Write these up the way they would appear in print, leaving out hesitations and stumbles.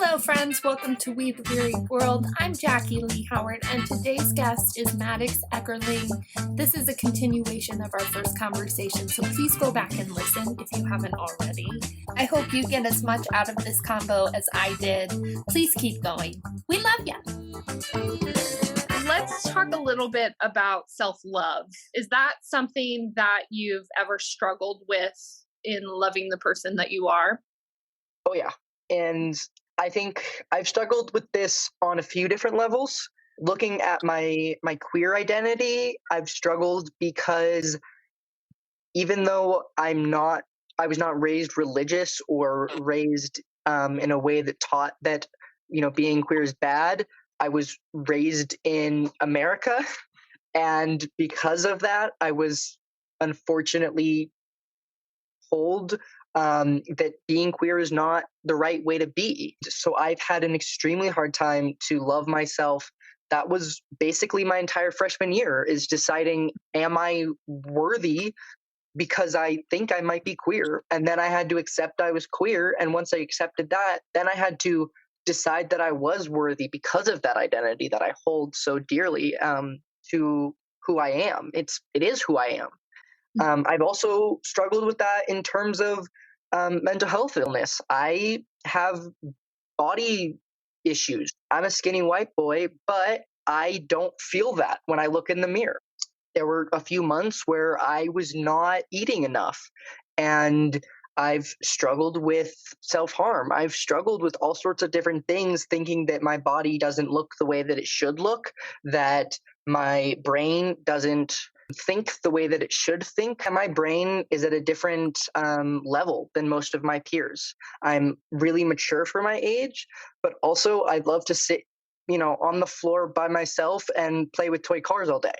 Hello, friends. Welcome to We the Weary World. I'm Jackie Lee Howard, and today's guest is Maddux Eckerling. This is a continuation of our first conversation, so please go back and listen if you haven't already. I hope you get as much out of this combo as I did. Please keep going. We love you. Let's talk a little bit about self-love. Is that something that you've ever struggled with in loving the person that you are? Oh, yeah. And I think I've struggled with this on a few different levels. Looking at my queer identity, I've struggled because even though I was not raised religious or raised in a way that taught that, being queer is bad. I was raised in America. And because of that, I was unfortunately told that being queer is not the right way to be. So I've had an extremely hard time to love myself. That was basically my entire freshman year, is deciding, am I worthy because I think I might be queer? And then I had to accept I was queer. And once I accepted that, then I had to decide that I was worthy because of that identity that I hold so dearly to who I am. It is who I am. I've also struggled with that in terms of mental health illness. I have body issues. I'm a skinny white boy, but I don't feel that when I look in the mirror. There were a few months where I was not eating enough, and I've struggled with self-harm. I've struggled with all sorts of different things, thinking that my body doesn't look the way that it should look, that my brain doesn't think the way that it should think. My brain is at a different level than most of my peers. I'm really mature for my age, but also I love to sit, on the floor by myself and play with toy cars all day.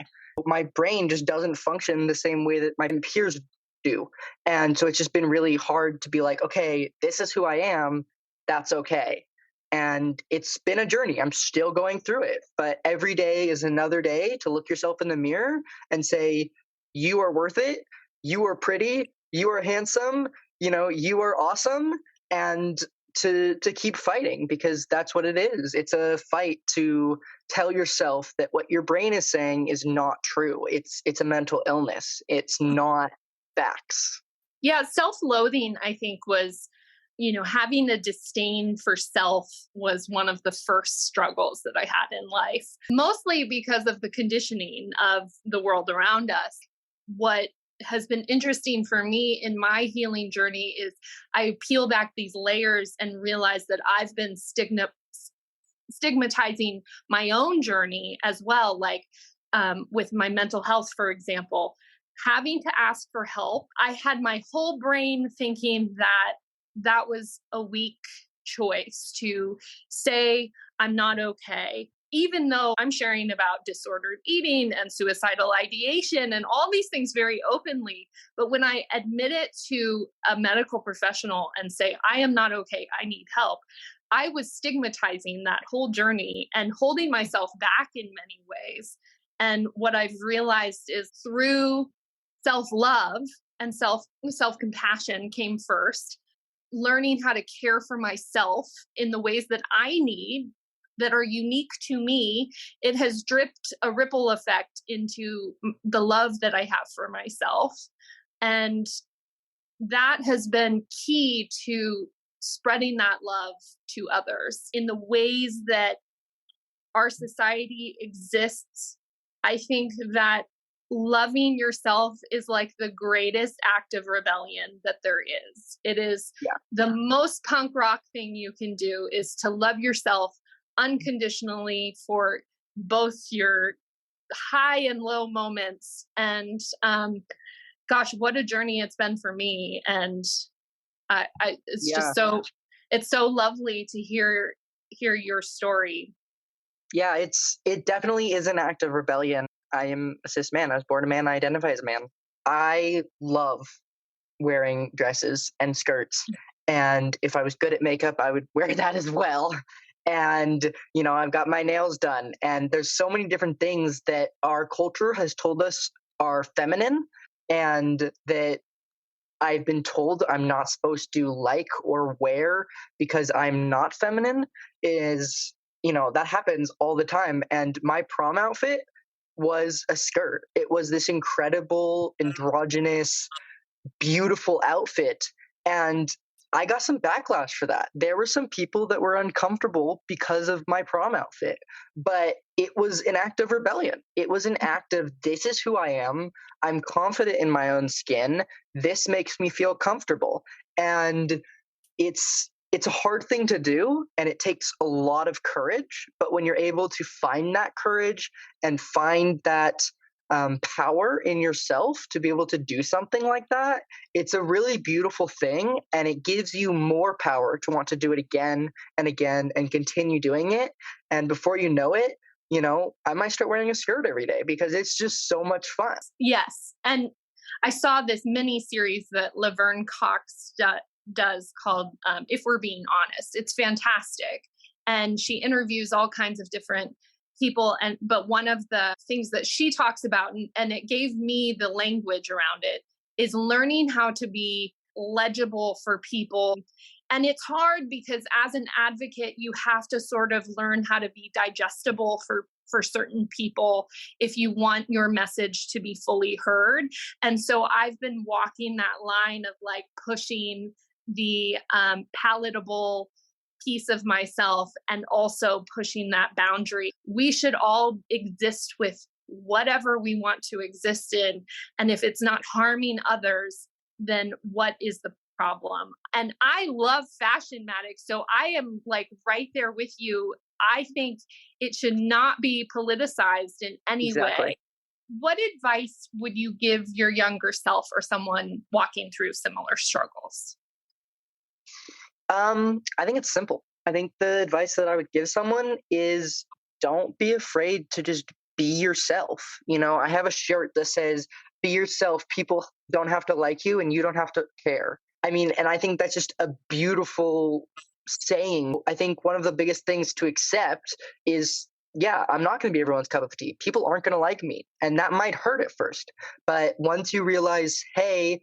My brain just doesn't function the same way that my peers do. And so it's just been really hard to be like, okay, this is who I am. That's okay. And it's been a journey. I'm still going through it, but every day is another day to look yourself in the mirror and say, you are worth it. You are pretty. You are handsome. You are awesome. And to keep fighting, because that's what it is. It's a fight to tell yourself that what your brain is saying is not true. It's a mental illness. It's not facts. Yeah. Self-loathing, I think, was having a disdain for self was one of the first struggles that I had in life, mostly because of the conditioning of the world around us. What has been interesting for me in my healing journey is I peel back these layers and realize that I've been stigmatizing my own journey as well. Like with my mental health, for example, having to ask for help, I had my whole brain thinking that was a weak choice to say, I'm not okay, even though I'm sharing about disordered eating and suicidal ideation and all these things very openly. But when I admit it to a medical professional and say, I am not okay, I need help, I was stigmatizing that whole journey and holding myself back in many ways. And what I've realized is through self-love and self-compassion came first. Learning how to care for myself in the ways that I need, that are unique to me, it has dripped a ripple effect into the love that I have for myself. And that has been key to spreading that love to others in the ways that our society exists. I think that loving yourself is like the greatest act of rebellion that there is. It is the most punk rock thing you can do, is to love yourself unconditionally for both your high and low moments. And gosh, what a journey it's been for me. And it's so lovely to hear your story. Yeah, it definitely is an act of rebellion. I am a cis man. I was born a man. I identify as a man. I love wearing dresses and skirts. And if I was good at makeup, I would wear that as well. And, I've got my nails done. And there's so many different things that our culture has told us are feminine and that I've been told I'm not supposed to like or wear because I'm not feminine is, that happens all the time. And my prom outfit was a skirt. It was this incredible, androgynous, beautiful outfit. And I got some backlash for that. There were some people that were uncomfortable because of my prom outfit, but it was an act of rebellion. It was an act of, this is who I am. I'm confident in my own skin. This makes me feel comfortable. And it's a hard thing to do, and it takes a lot of courage. But when you're able to find that courage and find that power in yourself to be able to do something like that, it's a really beautiful thing, and it gives you more power to want to do it again and again and continue doing it. And before you know it, I might start wearing a skirt every day because it's just so much fun. Yes. And I saw this mini series that Laverne Cox does called If We're Being Honest. It's fantastic. And she interviews all kinds of different people. But one of the things that she talks about, and it gave me the language around it, is learning how to be legible for people. And it's hard because as an advocate, you have to sort of learn how to be digestible for certain people if you want your message to be fully heard. And so I've been walking that line of like pushing the palatable piece of myself and also pushing that boundary. We should all exist with whatever we want to exist in. And if it's not harming others, then what is the problem? And I love fashion, Maddux. So I am like right there with you. I think it should not be politicized in any Exactly. way. What advice would you give your younger self or someone walking through similar struggles? I think it's simple. I think the advice that I would give someone is, don't be afraid to just be yourself. I have a shirt that says, be yourself. People don't have to like you and you don't have to care. I mean, and I think that's just a beautiful saying. I think one of the biggest things to accept is, yeah, I'm not going to be everyone's cup of tea. People aren't going to like me. And that might hurt at first. But once you realize, hey,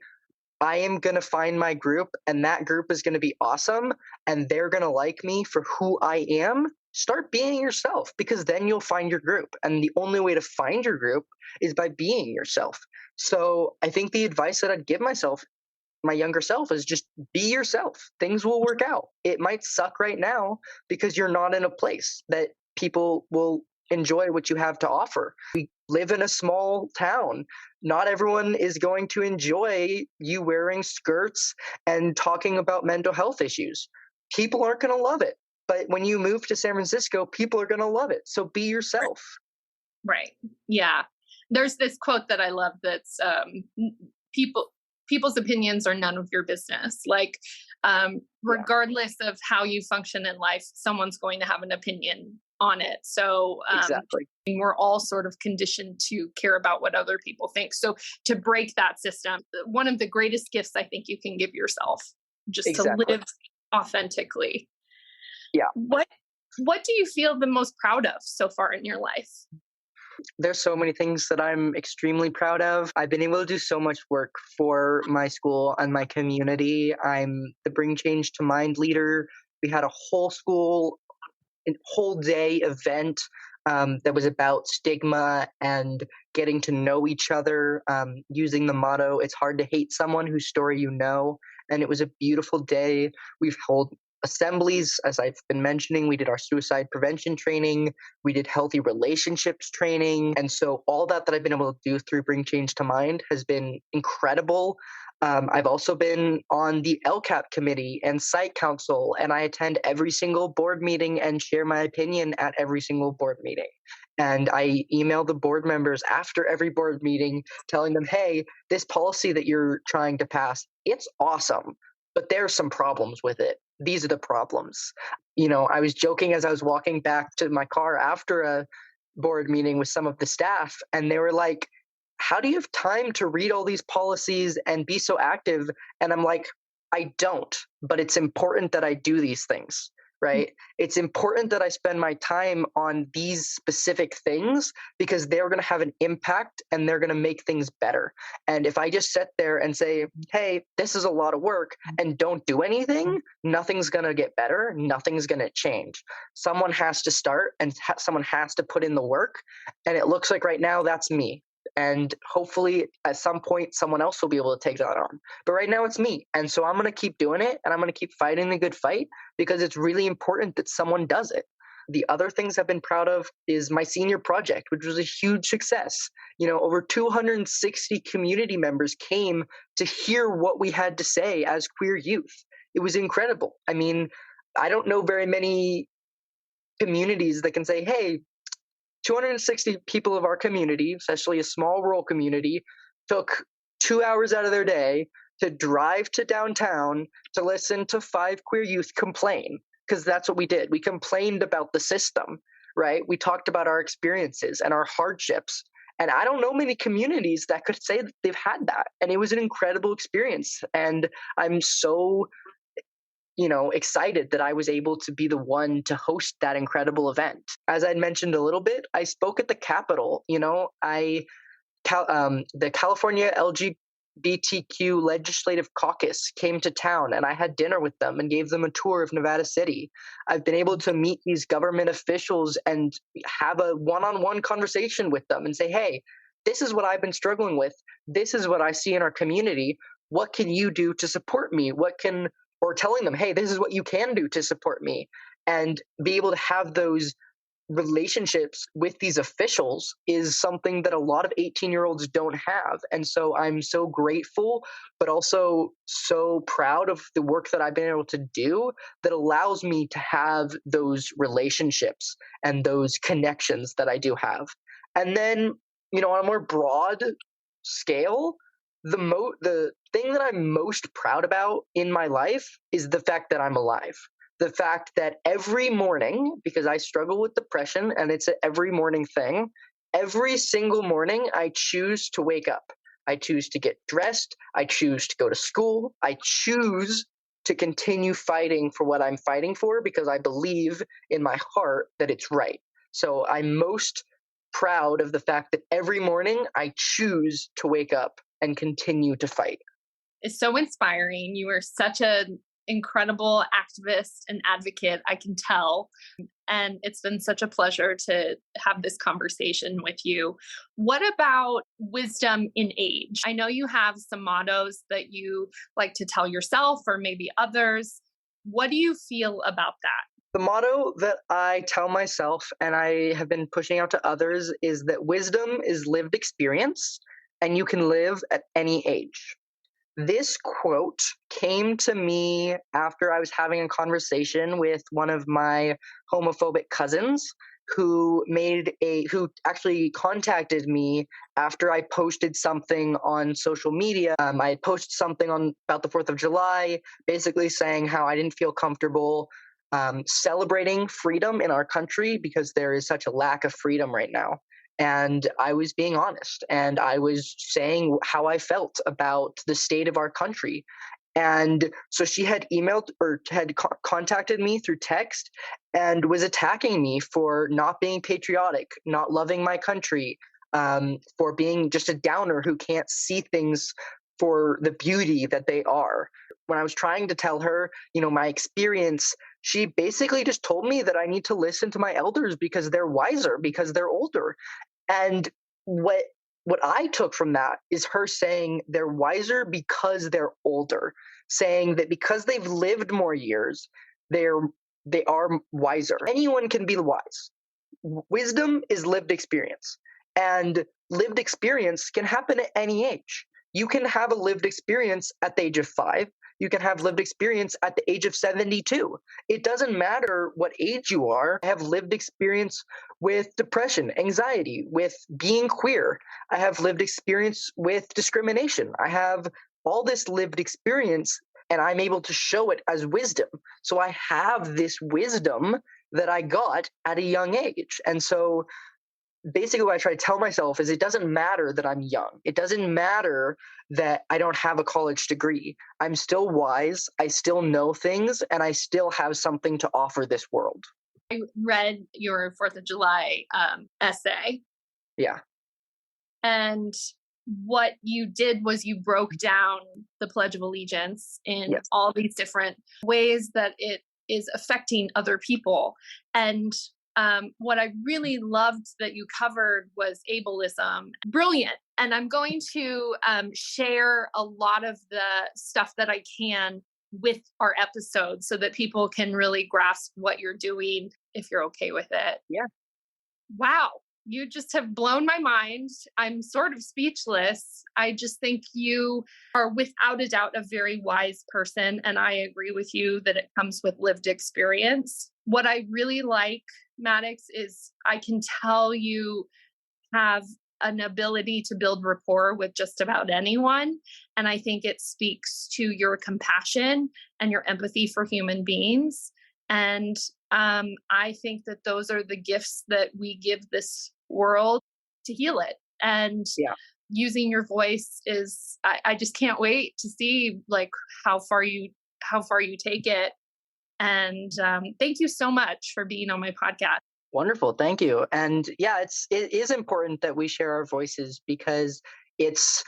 I am going to find my group, and that group is going to be awesome, and they're going to like me for who I am, start being yourself, because then you'll find your group. And the only way to find your group is by being yourself. So I think the advice that I'd give myself, my younger self, is just be yourself. Things will work out. It might suck right now because you're not in a place that people will enjoy what you have to offer. We live in a small town. Not everyone is going to enjoy you wearing skirts and talking about mental health issues. People aren't going to love it. But when you move to San Francisco, people are going to love it. So be yourself. Right. Yeah. There's this quote that I love that's people's opinions are none of your business. Like, regardless of how you function in life, someone's going to have an opinion on it. So Exactly. we're all sort of conditioned to care about what other people think. So to break that system, one of the greatest gifts I think you can give yourself, just Exactly. to live authentically. Yeah. What do you feel the most proud of so far in your life? There's so many things that I'm extremely proud of. I've been able to do so much work for my school and my community. I'm the Bring Change to Mind leader. We had a whole school, a whole day event that was about stigma and getting to know each other, using the motto, it's hard to hate someone whose story you know. And it was a beautiful day. We've held assemblies, as I've been mentioning. We did our suicide prevention training. We did healthy relationships training. And so all that I've been able to do through Bring Change to Mind has been incredible. I've also been on the LCAP committee and site council, and I attend every single board meeting and share my opinion at every single board meeting. And I email the board members after every board meeting telling them, hey, this policy that you're trying to pass, it's awesome, but there's some problems with it. These are the problems. I was joking as I was walking back to my car after a board meeting with some of the staff, and they were like, how do you have time to read all these policies and be so active? And I'm like, I don't, but it's important that I do these things. right? It's important that I spend my time on these specific things because they're going to have an impact and they're going to make things better. And if I just sit there and say, hey, this is a lot of work and don't do anything, nothing's going to get better. Nothing's going to change. Someone has to start and someone has to put in the work. And it looks like right now that's me. And hopefully at some point, someone else will be able to take that on. But right now it's me. And so I'm going to keep doing it and I'm going to keep fighting the good fight because it's really important that someone does it. The other things I've been proud of is my senior project, which was a huge success. Over 260 community members came to hear what we had to say as queer youth. It was incredible. I mean, I don't know very many communities that can say, hey, 260 people of our community, especially a small rural community, took 2 hours out of their day to drive to downtown to listen to 5 queer youth complain, because that's what we did. We complained about the system, right? We talked about our experiences and our hardships. And I don't know many communities that could say that they've had that. And it was an incredible experience. And I'm so excited that I was able to be the one to host that incredible event. As I'd mentioned a little bit, I spoke at the Capitol. The California LGBTQ Legislative Caucus came to town and I had dinner with them and gave them a tour of Nevada City. I've been able to meet these government officials and have a one-on-one conversation with them and say, hey, this is what I've been struggling with. This is what I see in our community. What can you do to support me? Or telling them, hey, this is what you can do to support me, and be able to have those relationships with these officials is something that a lot of 18-year-olds don't have. And so I'm so grateful, but also so proud of the work that I've been able to do that allows me to have those relationships and those connections that I do have. And then, on a more broad scale, the thing that I'm most proud about in my life is the fact that I'm alive. The fact that every morning, because I struggle with depression and it's an every morning thing, every single morning I choose to wake up. I choose to get dressed. I choose to go to school. I choose to continue fighting for what I'm fighting for because I believe in my heart that it's right. So I'm most proud of the fact that every morning I choose to wake up and continue to fight. It's so inspiring. You are such an incredible activist and advocate, I can tell. And it's been such a pleasure to have this conversation with you. What about wisdom in age? I know you have some mottos that you like to tell yourself or maybe others. What do you feel about that? The motto that I tell myself and I have been pushing out to others is that wisdom is lived experience and you can live at any age. This quote came to me after I was having a conversation with one of my homophobic cousins who actually contacted me after I posted something on social media. I had posted something about the 4th of July, basically saying how I didn't feel comfortable celebrating freedom in our country because there is such a lack of freedom right now. And I was being honest and I was saying how I felt about the state of our country. And so she had emailed or had contacted me through text and was attacking me for not being patriotic, not loving my country, for being just a downer who can't see things for the beauty that they are. When I was trying to tell her, my experience, she basically just told me that I need to listen to my elders because they're wiser, because they're older. And what I took from that is her saying they're wiser because they're older, saying that because they've lived more years, they are wiser. Anyone can be wise. Wisdom is lived experience, and lived experience can happen at any age. You can have a lived experience at the age of 5. You can have lived experience at the age of 72. It doesn't matter what age you are. I have lived experience with depression, anxiety, with being queer. I have lived experience with discrimination. I have all this lived experience and I'm able to show it as wisdom. So I have this wisdom that I got at a young age. And so basically what I try to tell myself is it doesn't matter that I'm young. It doesn't matter that I don't have a college degree. I'm still wise. I still know things, and I still have something to offer this world. I read your 4th of July essay, Yeah. and what you did was you broke down the Pledge of Allegiance in Yes. all these different ways that it is affecting other people. And what I really loved that you covered was ableism. Brilliant. And I'm going to share a lot of the stuff that I can with our episodes so that people can really grasp what you're doing if you're okay with it. Yeah. Wow. You just have blown my mind. I'm sort of speechless. I just think you are without a doubt a very wise person. And I agree with you that it comes with lived experience. What I really like, Maddux, is I can tell you have an ability to build rapport with just about anyone. And I think it speaks to your compassion and your empathy for human beings. And I think that those are the gifts that we give this world to heal it. And Yeah. using your voice is, I just can't wait to see like how far you take it. And thank you so much for being on my podcast. Wonderful. Thank you. And yeah, it is important that we share our voices because it's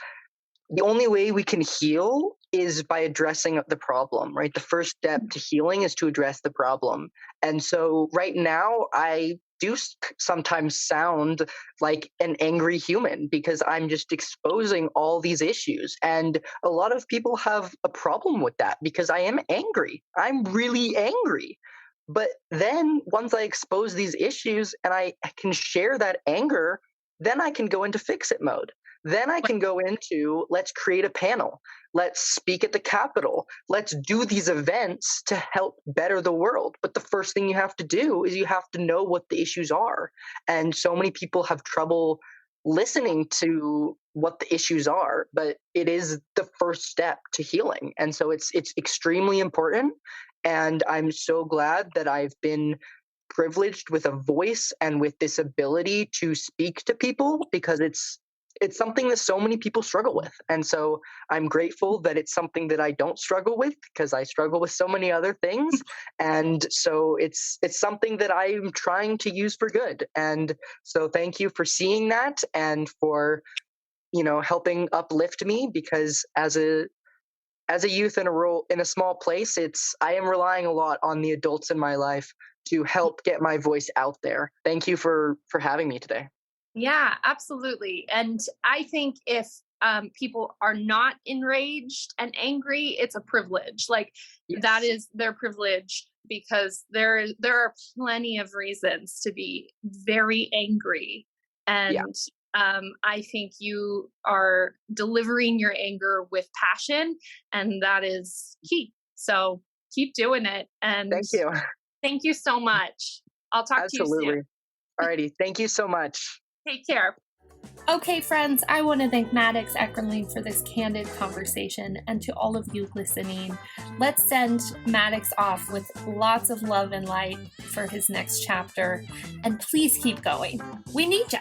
the only way we can heal is by addressing the problem, right? The first step to healing is to address the problem. And so right now, I do sometimes sound like an angry human because I'm just exposing all these issues. And a lot of people have a problem with that because I am angry. I'm really angry. But then once I expose these issues and I can share that anger, then I can go into fix it mode. Then I can go into let's create a panel. Let's speak at the Capitol. Let's do these events to help better the world. But the first thing you have to do is you have to know what the issues are. And so many people have trouble listening to what the issues are, but it is the first step to healing. And so it's extremely important. And I'm so glad that I've been privileged with a voice and with this ability to speak to people because it's something that so many people struggle with. And so I'm grateful that it's something that I don't struggle with because I struggle with so many other things. And so it's something that I'm trying to use for good. And so thank you for seeing that and for, helping uplift me because as a youth in a small place, I am relying a lot on the adults in my life to help get my voice out there. Thank you for having me today. Yeah, absolutely. And I think if people are not enraged and angry, it's a privilege. Like Yes. that is their privilege because there are plenty of reasons to be very angry. And I think you are delivering your anger with passion, and that is key. So keep doing it. And Thank you. thank you so much. I'll talk to you soon. Absolutely. Alrighty. Thank you so much. Take care. Okay, friends, I want to thank Maddux Eckerling for this candid conversation, and to all of you listening. Let's send Maddux off with lots of love and light for his next chapter, and please keep going. We need you.